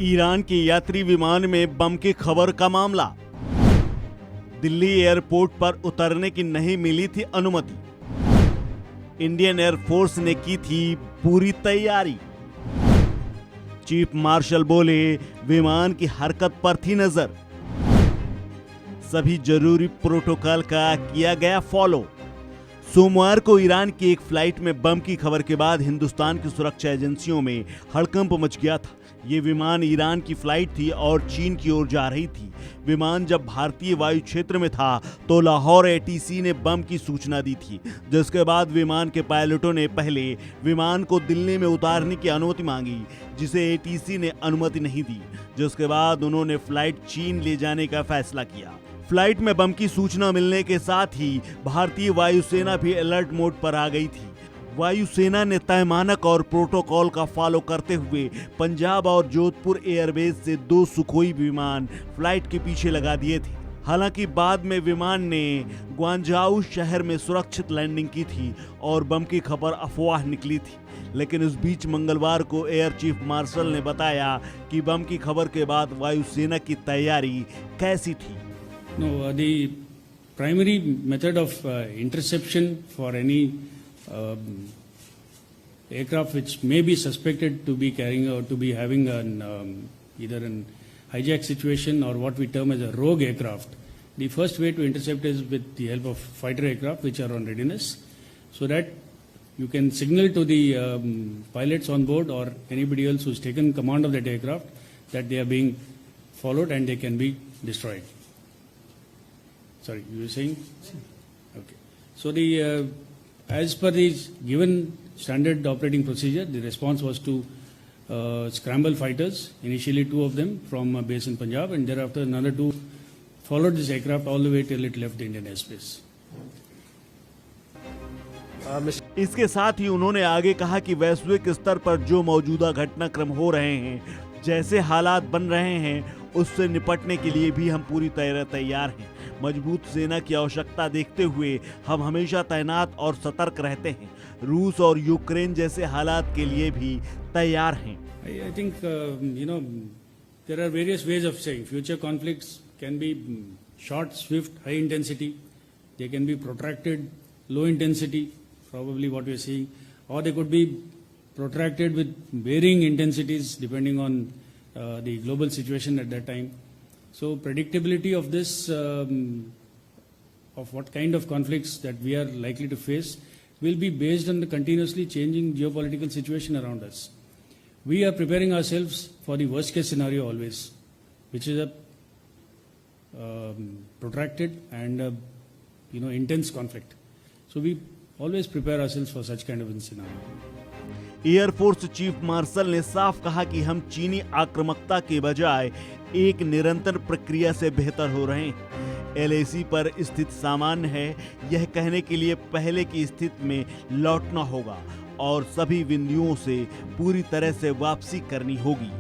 Iran के यात्री विमान में बम की खबर का मामला। दिल्ली एयरपोर्ट पर उतरने की नहीं मिली थी अनुमति। इंडियन एयरफोर्स ने की थी पूरी तैयारी। चीफ मार्शल बोले विमान की हरकत पर थी नजर। सभी जरूरी प्रोटोकॉल का किया गया फॉलो। सोमवार को ईरान की एक फ्लाइट में बम की खबर के बाद हिंदुस्तान की सुरक्षा एजेंसियों में हड़कंप मच गया था। ये विमान ईरान की फ्लाइट थी और चीन की ओर जा रही थी। विमान जब भारतीय वायु क्षेत्र में था तो लाहौर एटीसी ने बम की सूचना दी थी, जिसके बाद विमान के पायलटों ने पहले विमान को दिल्ली में उतारने की अनुमति मांगी, जिसे एटीसी ने अनुमति नहीं दी। जिसके बाद उन्होंने फ्लाइट चीन ले जाने का फैसला किया। फ्लाइट में बम की सूचना मिलने के साथ ही भारतीय वायुसेना भी अलर्ट मोड पर आ गई थी। वायुसेना ने तय मानक और प्रोटोकॉल का फॉलो करते हुए पंजाब और जोधपुर एयरबेस से 2 सुखोई विमान फ्लाइट के पीछे लगा दिए थे। हालांकि बाद में विमान ने ग्वांजाऊ शहर में सुरक्षित लैंडिंग की थी और बम की खबर अफवाह निकली थी। लेकिन इस बीच मंगलवार को एयर चीफ मार्शल ने बताया कि बम की खबर के बाद वायुसेना की तैयारी कैसी थी। No, the primary method of interception for any aircraft which may be suspected to be carrying or to be having an either an hijack situation or what we term as a rogue aircraft, the first way to intercept is with the help of fighter aircraft which are on readiness, so that you can signal to the pilots on board or anybody else who's taken command of that aircraft that they are being followed and they can be destroyed. Sorry, you were saying? Okay. So the as per the given standard operating procedure, the response was to scramble fighters, initially 2 of them from a base in Punjab, and thereafter another 2 followed this aircraft all the way till it left the Indian airspace. इसके साथ ही उन्होंने आगे कहा कि वैश्विक स्तर पर जो मौजूदा घटनाक्रम हो रहे हैं, जैसे हालात बन रहे हैं, उससे निपटने के लिए भी हम पूरी तरह तैयार हैं। मजबूत सेना की आवश्यकता देखते हुए हम हमेशा तैनात और सतर्क रहते हैं। रूस और यूक्रेन जैसे हालात के लिए भी तैयार हैं। I think there are various ways of saying future conflicts can be short, swift, high intensity. They can be protracted, low intensity, probably what we are seeing, or they could be protracted with varying intensities depending on the global situation at that time. So predictability of this, of what kind of conflicts that we are likely to face, will be based on the continuously changing geopolitical situation around us. We are preparing ourselves for the worst case scenario always, which is a protracted and intense conflict. So we always prepare ourselves for such kind of a scenario. Air force chief marshal ने साफ कहा कि हम चीनी आक्रामकता के बजाय एक निरंतर प्रक्रिया से बेहतर हो रहे हैं। एलएसी पर स्थिति सामान्य है, यह कहने के लिए पहले की स्थिति में लौटना होगा और सभी बिंदुओं से पूरी तरह से वापसी करनी होगी।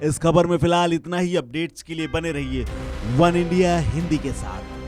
इस खबर में फिलहाल इतना ही। अपडेट्स के लिए बने रहिए वन इंडिया हिंदी के साथ।